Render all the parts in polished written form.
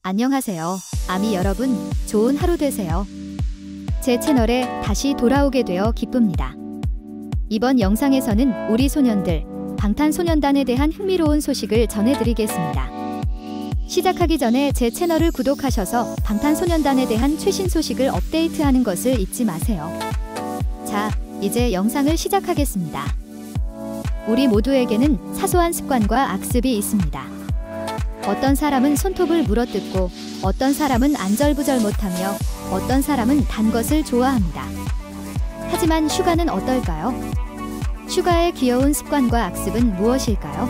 안녕하세요. 아미 여러분, 좋은 하루 되세요. 제 채널에 다시 돌아오게 되어 기쁩니다. 이번 영상에서는 우리 소년들, 방탄소년단에 대한 흥미로운 소식을 전해드리겠습니다. 시작하기 전에 제 채널을 구독하셔서 방탄소년단에 대한 최신 소식을 업데이트하는 것을 잊지 마세요. 자, 이제 영상을 시작하겠습니다. 우리 모두에게는 사소한 습관과 악습이 있습니다. 어떤 사람은 손톱을 물어뜯고, 어떤 사람은 안절부절 못하며, 어떤 사람은 단 것을 좋아합니다. 하지만 슈가는 어떨까요? 슈가의 귀여운 습관과 악습은 무엇일까요?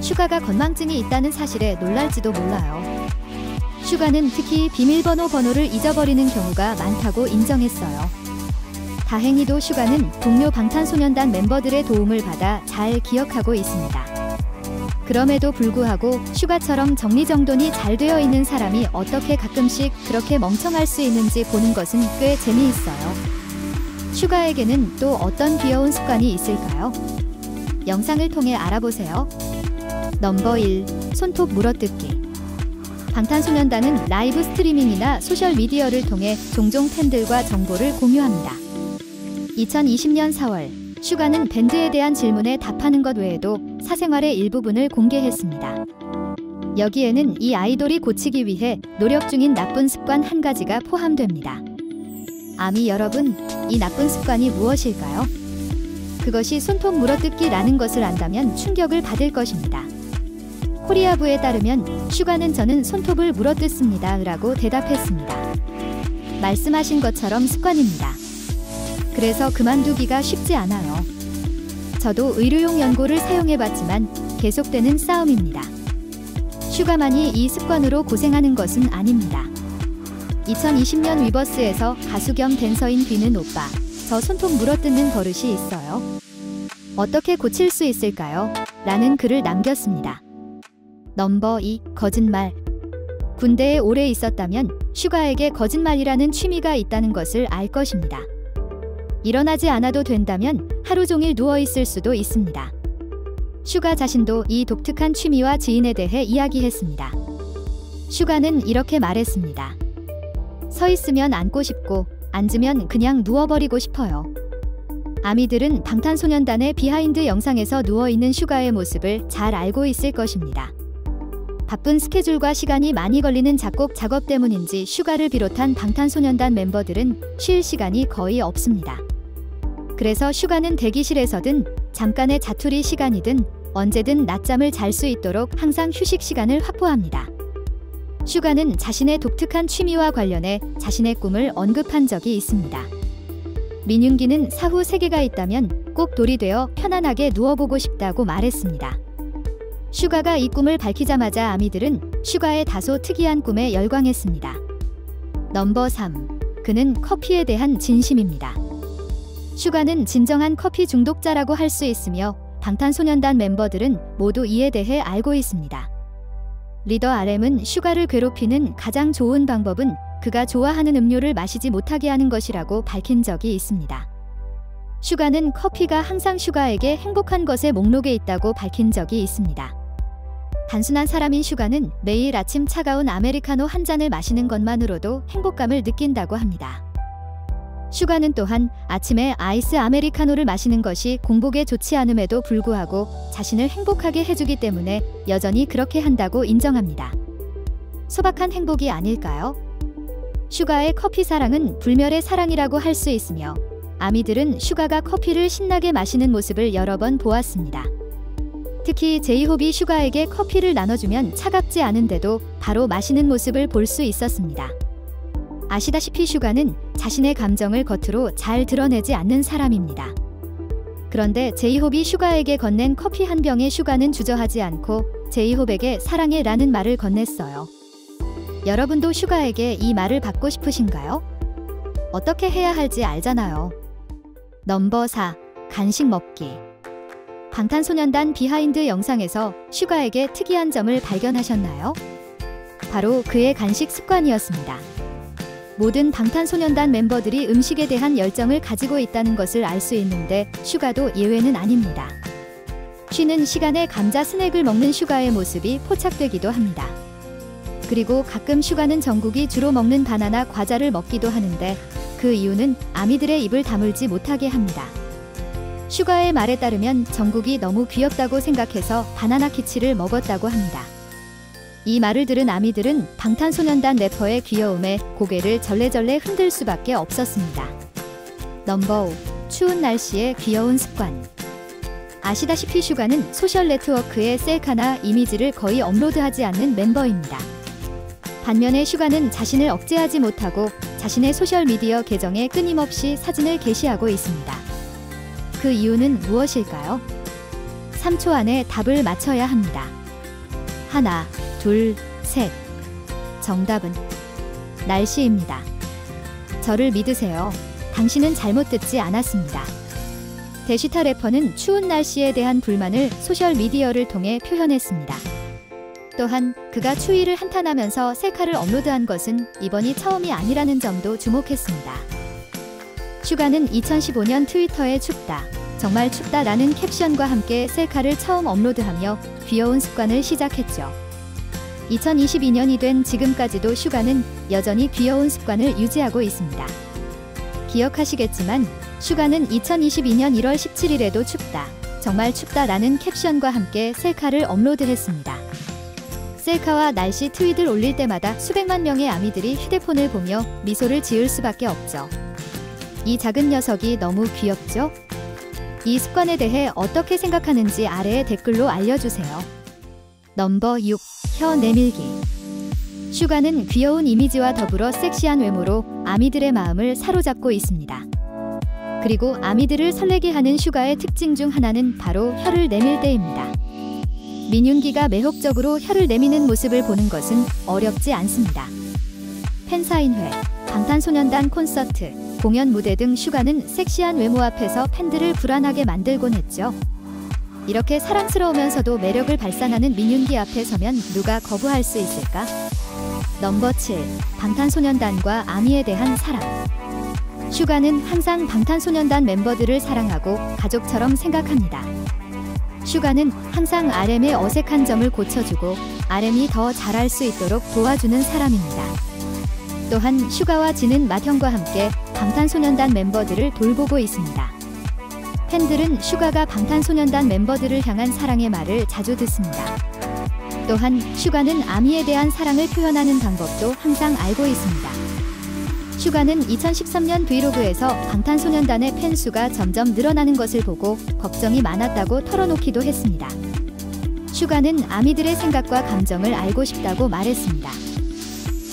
슈가가 건망증이 있다는 사실에 놀랄지도 몰라요. 슈가는 특히 비밀번호를 잊어버리는 경우가 많다고 인정했어요. 다행히도 슈가는 동료 방탄소년단 멤버들의 도움을 받아 잘 기억하고 있습니다. 그럼에도 불구하고 슈가처럼 정리정돈이 잘 되어 있는 사람이 어떻게 가끔씩 그렇게 멍청할 수 있는지 보는 것은 꽤 재미있어요. 슈가에게는 또 어떤 귀여운 습관이 있을까요? 영상을 통해 알아보세요. 넘버 1. 손톱 물어뜯기. 방탄소년단은 라이브 스트리밍이나 소셜미디어를 통해 종종 팬들과 정보를 공유합니다. 2020년 4월, 슈가는 밴드에 대한 질문에 답하는 것 외에도 사생활의 일부분을 공개했습니다. 여기에는 이 아이돌이 고치기 위해 노력 중인 나쁜 습관 한 가지가 포함됩니다. 아미 여러분, 이 나쁜 습관이 무엇일까요? 그것이 손톱 물어뜯기라는 것을 안다면 충격을 받을 것입니다. 코리아부에 따르면 슈가는 저는 손톱을 물어뜯습니다 라고 대답했습니다. 말씀하신 것처럼 습관입니다. 그래서 그만두기가 쉽지 않아요. 저도 의료용 연고를 사용해봤지만 계속되는 싸움입니다. 슈가만이 이 습관으로 고생하는 것은 아닙니다. 2020년 위버스에서 가수 겸 댄서인 비는 오빠, 저 손톱 물어뜯는 버릇이 있어요. 어떻게 고칠 수 있을까요? 라는 글을 남겼습니다. 넘버 2. 거짓말. 군대에 오래 있었다면 슈가에게 거짓말이라는 취미가 있다는 것을 알 것입니다. 일어나지 않아도 된다면 하루 종일 누워있을 수도 있습니다. 슈가 자신도 이 독특한 취미와 지인에 대해 이야기했습니다. 슈가는 이렇게 말했습니다. 서 있으면 앉고 싶고, 앉으면 그냥 누워버리고 싶어요. 아미들은 방탄소년단의 비하인드 영상에서 누워있는 슈가의 모습을 잘 알고 있을 것입니다. 바쁜 스케줄과 시간이 많이 걸리는 작곡 작업 때문인지 슈가를 비롯한 방탄소년단 멤버들은 쉴 시간이 거의 없습니다. 그래서 슈가는 대기실에서든 잠깐의 자투리 시간이든 언제든 낮잠을 잘 수 있도록 항상 휴식 시간을 확보합니다. 슈가는 자신의 독특한 취미와 관련해 자신의 꿈을 언급한 적이 있습니다. 민윤기는 사후 세계가 있다면 꼭 돌이 되어 편안하게 누워보고 싶다고 말했습니다. 슈가가 이 꿈을 밝히자마자 아미들은 슈가의 다소 특이한 꿈에 열광했습니다. 넘버 3. 그는 커피에 대한 진심입니다. 슈가는 진정한 커피 중독자라고 할 수 있으며 방탄소년단 멤버들은 모두 이에 대해 알고 있습니다. 리더 RM은 슈가를 괴롭히는 가장 좋은 방법은 그가 좋아하는 음료를 마시지 못하게 하는 것이라고 밝힌 적이 있습니다. 슈가는 커피가 항상 슈가에게 행복한 것의 목록에 있다고 밝힌 적이 있습니다. 단순한 사람인 슈가는 매일 아침 차가운 아메리카노 한 잔을 마시는 것만으로도 행복감을 느낀다고 합니다. 슈가는 또한 아침에 아이스 아메리카노를 마시는 것이 공복에 좋지 않음에도 불구하고 자신을 행복하게 해주기 때문에 여전히 그렇게 한다고 인정합니다. 소박한 행복이 아닐까요? 슈가의 커피 사랑은 불멸의 사랑이라고 할 수 있으며 아미들은 슈가가 커피를 신나게 마시는 모습을 여러 번 보았습니다. 특히 제이홉이 슈가에게 커피를 나눠주면 차갑지 않은데도 바로 마시는 모습을 볼 수 있었습니다. 아시다시피 슈가는 자신의 감정을 겉으로 잘 드러내지 않는 사람입니다. 그런데 제이홉이 슈가에게 건넨 커피 한 병에 슈가는 주저하지 않고 제이홉에게 사랑해 라는 말을 건넸어요. 여러분도 슈가에게 이 말을 받고 싶으신가요? 어떻게 해야 할지 알잖아요. 넘버 4. 간식 먹기. 방탄소년단 비하인드 영상에서 슈가에게 특이한 점을 발견하셨나요? 바로 그의 간식 습관이었습니다. 모든 방탄소년단 멤버들이 음식에 대한 열정을 가지고 있다는 것을 알 수 있는데 슈가도 예외는 아닙니다. 쉬는 시간에 감자 스낵을 먹는 슈가의 모습이 포착되기도 합니다. 그리고 가끔 슈가는 정국이 주로 먹는 바나나 과자를 먹기도 하는데 그 이유는 아미들의 입을 다물지 못하게 합니다. 슈가의 말에 따르면 정국이 너무 귀엽다고 생각해서 바나나 키치를 먹었다고 합니다. 이 말을 들은 아미들은 방탄소년단 래퍼의 귀여움에 고개를 절레절레 흔들 수밖에 없었습니다. 넘버 5. 추운 날씨에 귀여운 습관. 아시다시피 슈가는 소셜 네트워크에 셀카나 이미지를 거의 업로드하지 않는 멤버입니다. 반면에 슈가는 자신을 억제하지 못하고 자신의 소셜미디어 계정에 끊임없이 사진을 게시하고 있습니다. 그 이유는 무엇일까요? 3초 안에 답을 맞춰야 합니다. 하나, 둘, 셋. 정답은 날씨입니다. 저를 믿으세요. 당신은 잘못 듣지 않았습니다. 데시타 래퍼는 추운 날씨에 대한 불만을 소셜미디어를 통해 표현했습니다. 또한 그가 추위를 한탄하면서 셀카를 업로드한 것은 이번이 처음이 아니라는 점도 주목했습니다. 슈가는 2015년 트위터에 춥다, 정말 춥다라는 캡션과 함께 셀카를 처음 업로드하며 귀여운 습관을 시작했죠. 2022년이 된 지금까지도 슈가는 여전히 귀여운 습관을 유지하고 있습니다. 기억하시겠지만 슈가는 2022년 1월 17일에도 춥다, 정말 춥다라는 캡션과 함께 셀카를 업로드했습니다. 셀카와 날씨 트윗을 올릴 때마다 수백만 명의 아미들이 휴대폰을 보며 미소를 지을 수밖에 없죠. 이 작은 녀석이 너무 귀엽죠? 이 습관에 대해 어떻게 생각하는지 아래에 댓글로 알려주세요. 넘버 6. 혀 내밀기. 슈가는 귀여운 이미지와 더불어 섹시한 외모로 아미들의 마음을 사로잡고 있습니다. 그리고 아미들을 설레게 하는 슈가의 특징 중 하나는 바로 혀를 내밀 때입니다. 민윤기가 매혹적으로 혀를 내미는 모습을 보는 것은 어렵지 않습니다. 팬사인회, 방탄소년단 콘서트, 공연 무대 등 슈가는 섹시한 외모 앞에서 팬들을 불안하게 만들곤 했죠. 이렇게 사랑스러우면서도 매력을 발산하는 민윤기 앞에 서면 누가 거부할 수 있을까? 넘버 7. 방탄소년단과 아미에 대한 사랑. 슈가는 항상 방탄소년단 멤버들을 사랑하고 가족처럼 생각합니다. 슈가는 항상 RM의 어색한 점을 고쳐주고 RM이 더 잘할 수 있도록 도와주는 사람입니다. 또한 슈가와 진은 맏형과 함께 방탄소년단 멤버들을 돌보고 있습니다. 팬들은 슈가가 방탄소년단 멤버들을 향한 사랑의 말을 자주 듣습니다. 또한 슈가는 아미에 대한 사랑을 표현하는 방법도 항상 알고 있습니다. 슈가는 2013년 브이로그에서 방탄소년단의 팬수가 점점 늘어나는 것을 보고 걱정이 많았다고 털어놓기도 했습니다. 슈가는 아미들의 생각과 감정을 알고 싶다고 말했습니다.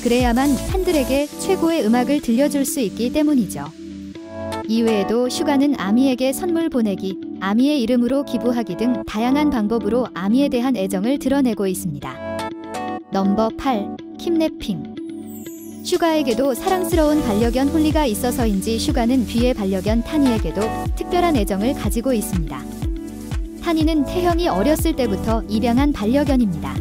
그래야만 팬들에게 최고의 음악을 들려줄 수 있기 때문이죠. 이외에도 슈가는 아미에게 선물 보내기, 아미의 이름으로 기부하기 등 다양한 방법으로 아미에 대한 애정을 드러내고 있습니다. 넘버 8. 킴래핑. 슈가에게도 사랑스러운 반려견 홀리가 있어서인지 슈가는 뒤의 반려견 타니에게도 특별한 애정을 가지고 있습니다. 타니는 태형이 어렸을 때부터 입양한 반려견입니다.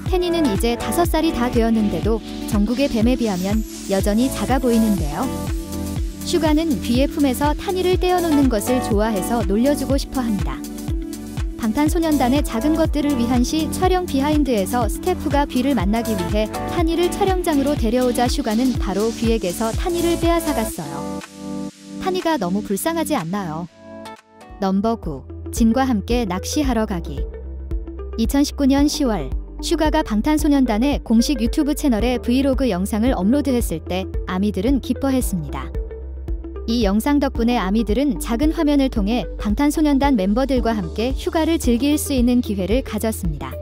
태니는 이제 5살이 다 되었는데도 전국의 뱀에 비하면 여전히 작아 보이는데요. 슈가는 귀의 품에서 타니를 떼어놓는 것을 좋아해서 놀려주고 싶어 합니다. 방탄소년단의 작은 것들을 위한 시 촬영 비하인드에서 스태프가 귀를 만나기 위해 타니를 촬영장으로 데려오자 슈가는 바로 귀에게서 타니를 빼앗아갔어요. 타니가 너무 불쌍하지 않나요? 넘버 9. 진과 함께 낚시하러 가기. 2019년 10월 슈가가 방탄소년단의 공식 유튜브 채널에 브이로그 영상을 업로드했을 때 아미들은 기뻐했습니다. 이 영상 덕분에 아미들은 작은 화면을 통해 방탄소년단 멤버들과 함께 휴가를 즐길 수 있는 기회를 가졌습니다.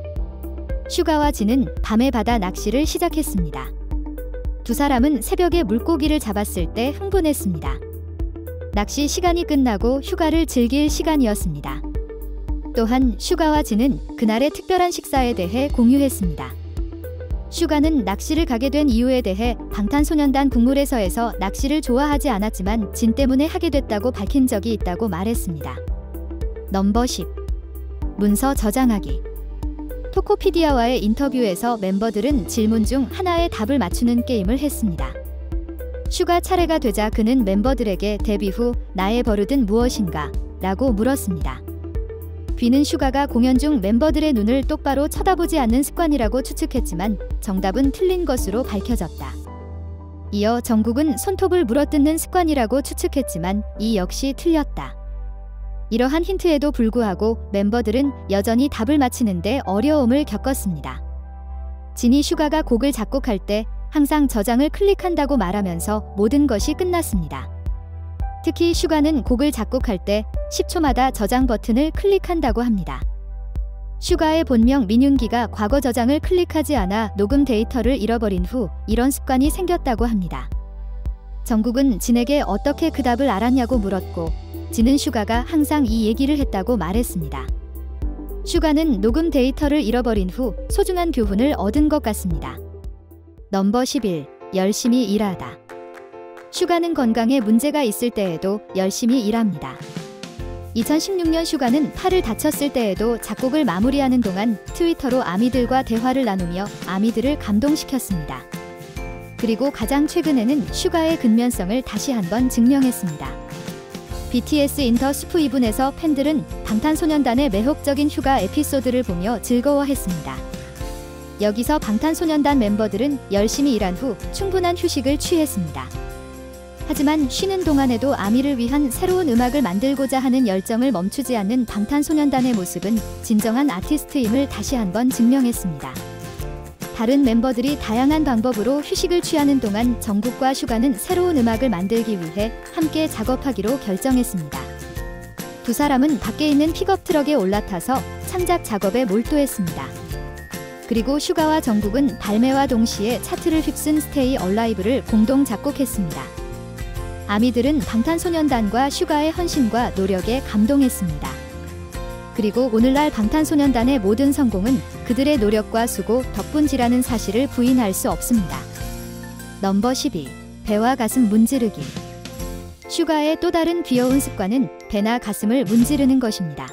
슈가와 진은 밤에 바다 낚시를 시작했습니다. 두 사람은 새벽에 물고기를 잡았을 때 흥분했습니다. 낚시 시간이 끝나고 휴가를 즐길 시간이었습니다. 또한 슈가와 진은 그날의 특별한 식사에 대해 공유했습니다. 슈가는 낚시를 가게 된 이유에 대해 방탄소년단 북물에서에서 낚시를 좋아하지 않았지만 진 때문에 하게 됐다고 밝힌 적이 있다고 말했습니다. 넘버 10. 문서 저장하기. 토코피디아와의 인터뷰에서 멤버들은 질문 중 하나의 답을 맞추는 게임을 했습니다. 슈가 차례가 되자 그는 멤버들에게 데뷔 후 나의 버릇은 무엇인가? 라고 물었습니다. B는 슈가가 공연 중 멤버들의 눈을 똑바로 쳐다보지 않는 습관이라고 추측했지만 정답은 틀린 것으로 밝혀졌다. 이어 정국은 손톱을 물어뜯는 습관이라고 추측했지만 이 역시 틀렸다. 이러한 힌트에도 불구하고 멤버들은 여전히 답을 맞히는데 어려움을 겪었습니다. 진이 슈가가 곡을 작곡할 때 항상 저장을 클릭한다고 말하면서 모든 것이 끝났습니다. 특히 슈가는 곡을 작곡할 때 10초마다 저장 버튼을 클릭한다고 합니다. 슈가의 본명 민윤기가 과거 저장을 클릭하지 않아 녹음 데이터를 잃어버린 후 이런 습관이 생겼다고 합니다. 정국은 진에게 어떻게 그 답을 알았냐고 물었고 진은 슈가가 항상 이 얘기를 했다고 말했습니다. 슈가는 녹음 데이터를 잃어버린 후 소중한 교훈을 얻은 것 같습니다. 넘버 11. 열심히 일하다. 슈가는 건강에 문제가 있을 때에도 열심히 일합니다. 2016년 슈가는 팔을 다쳤을 때에도 작곡을 마무리하는 동안 트위터로 아미들과 대화를 나누며 아미들을 감동시켰습니다. 그리고 가장 최근에는 슈가의 근면성을 다시 한번 증명했습니다. BTS 인터 스프 2분에서 팬들은 방탄소년단의 매혹적인 휴가 에피소드를 보며 즐거워했습니다. 여기서 방탄소년단 멤버들은 열심히 일한 후 충분한 휴식을 취했습니다. 하지만 쉬는 동안에도 아미를 위한 새로운 음악을 만들고자 하는 열정을 멈추지 않는 방탄소년단의 모습은 진정한 아티스트임을 다시 한번 증명했습니다. 다른 멤버들이 다양한 방법으로 휴식을 취하는 동안 정국과 슈가는 새로운 음악을 만들기 위해 함께 작업하기로 결정했습니다. 두 사람은 밖에 있는 픽업 트럭에 올라타서 창작 작업에 몰두했습니다. 그리고 슈가와 정국은 발매와 동시에 차트를 휩쓴 스테이 얼라이브를 공동 작곡했습니다. 아미들은 방탄소년단과 슈가의 헌신과 노력에 감동했습니다. 그리고 오늘날 방탄소년단의 모든 성공은 그들의 노력과 수고 덕분이라는 사실을 부인할 수 없습니다. 넘버 12. 배와 가슴 문지르기. 슈가의 또 다른 귀여운 습관은 배나 가슴을 문지르는 것입니다.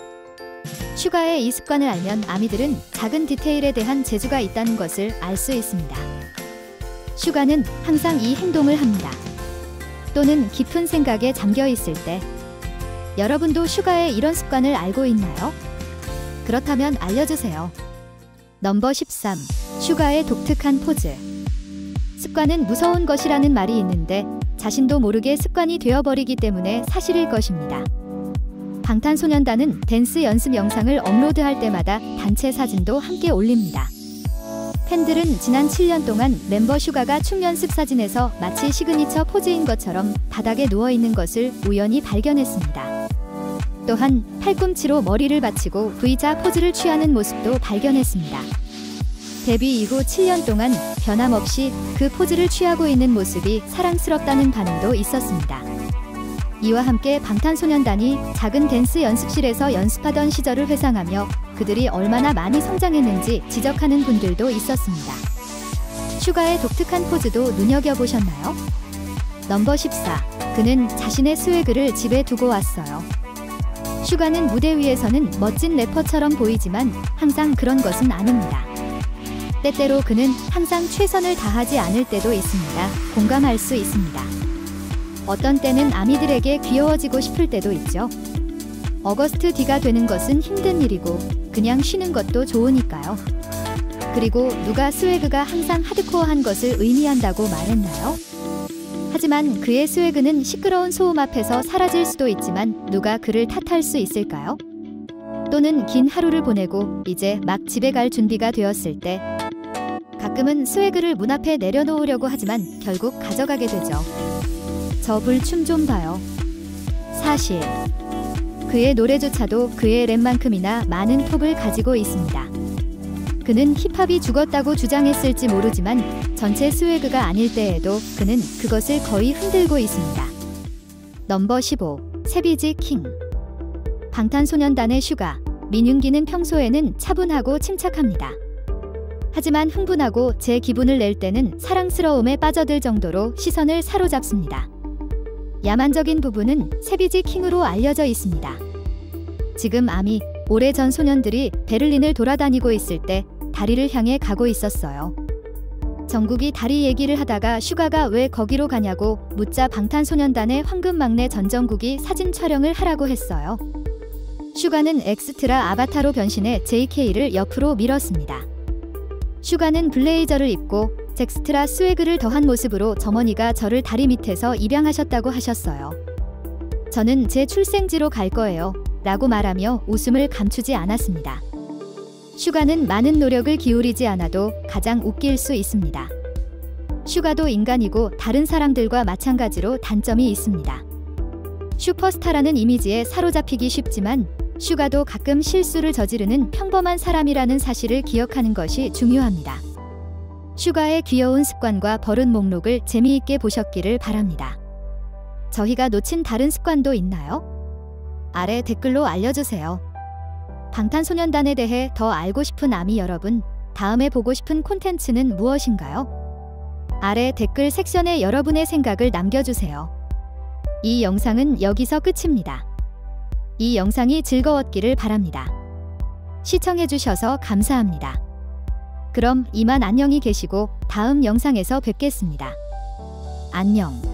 슈가의 이 습관을 알면 아미들은 작은 디테일에 대한 재주가 있다는 것을 알 수 있습니다. 슈가는 항상 이 행동을 합니다. 또는 깊은 생각에 잠겨 있을 때. 여러분도 슈가의 이런 습관을 알고 있나요? 그렇다면 알려주세요. 넘버 13. 슈가의 독특한 포즈. 습관은 무서운 것이라는 말이 있는데 자신도 모르게 습관이 되어버리기 때문에 사실일 것입니다. 방탄소년단은 댄스 연습 영상을 업로드할 때마다 단체 사진도 함께 올립니다. 팬들은 지난 7년 동안 멤버 슈가가 춤 연습 사진에서 마치 시그니처 포즈인 것처럼 바닥에 누워있는 것을 우연히 발견했습니다. 또한 팔꿈치로 머리를 받치고 V자 포즈를 취하는 모습도 발견했습니다. 데뷔 이후 7년 동안 변함없이 그 포즈를 취하고 있는 모습이 사랑스럽다는 반응도 있었습니다. 이와 함께 방탄소년단이 작은 댄스 연습실에서 연습하던 시절을 회상하며 그들이 얼마나 많이 성장했는지 지적하는 분들도 있었습니다. 슈가의 독특한 포즈도 눈여겨보셨나요? 넘버 14. 그는 자신의 스웨그를 집에 두고 왔어요. 슈가는 무대 위에서는 멋진 래퍼처럼 보이지만 항상 그런 것은 아닙니다. 때때로 그는 항상 최선을 다하지 않을 때도 있습니다. 공감할 수 있습니다. 어떤 때는 아미들에게 귀여워지고 싶을 때도 있죠. 어거스트 D가 되는 것은 힘든 일이고 그냥 쉬는 것도 좋으니까요. 그리고 누가 스웨그가 항상 하드코어한 것을 의미한다고 말했나요? 하지만 그의 스웨그는 시끄러운 소음 앞에서 사라질 수도 있지만 누가 그를 탓할 수 있을까요? 또는 긴 하루를 보내고 이제 막 집에 갈 준비가 되었을 때 가끔은 스웨그를 문 앞에 내려놓으려고 하지만 결국 가져가게 되죠. 저 불춤 좀 봐요. 사실 그의 노래조차도 그의 랩만큼이나 많은 톱을 가지고 있습니다. 그는 힙합이 죽었다고 주장했을지 모르지만 전체 스웨그가 아닐 때에도 그는 그것을 거의 흔들고 있습니다. 넘버 15. 세비지 킹. 방탄소년단의 슈가, 민윤기는 평소에는 차분하고 침착합니다. 하지만 흥분하고 제 기분을 낼 때는 사랑스러움에 빠져들 정도로 시선을 사로잡습니다. 야만적인 부분은 세비지 킹으로 알려져 있습니다. 지금 아미, 오래전 소년들이 베를린을 돌아다니고 있을 때 다리를 향해 가고 있었어요. 정국이 다리 얘기를 하다가 슈가가 왜 거기로 가냐고 묻자 방탄소년단의 황금 막내 전정국이 사진 촬영을 하라고 했어요. 슈가는 엑스트라 아바타로 변신해 JK를 옆으로 밀었습니다. 슈가는 블레이저를 입고 잭스트라 스웨그를 더한 모습으로 점원이가 저를 다리 밑에서 입양하셨다고 하셨어요. 저는 제 출생지로 갈 거예요 라고 말하며 웃음을 감추지 않았습니다. 슈가는 많은 노력을 기울이지 않아도 가장 웃길 수 있습니다. 슈가도 인간이고 다른 사람들과 마찬가지로 단점이 있습니다. 슈퍼스타라는 이미지에 사로잡히기 쉽지만 슈가도 가끔 실수를 저지르는 평범한 사람이라는 사실을 기억하는 것이 중요합니다. 슈가의 귀여운 습관과 버릇 목록을 재미있게 보셨기를 바랍니다. 저희가 놓친 다른 습관도 있나요? 아래 댓글로 알려주세요. 방탄소년단에 대해 더 알고 싶은 아미 여러분, 다음에 보고 싶은 콘텐츠는 무엇인가요? 아래 댓글 섹션에 여러분의 생각을 남겨주세요. 이 영상은 여기서 끝입니다. 이 영상이 즐거웠기를 바랍니다. 시청해주셔서 감사합니다. 그럼 이만 안녕히 계시고 다음 영상에서 뵙겠습니다. 안녕.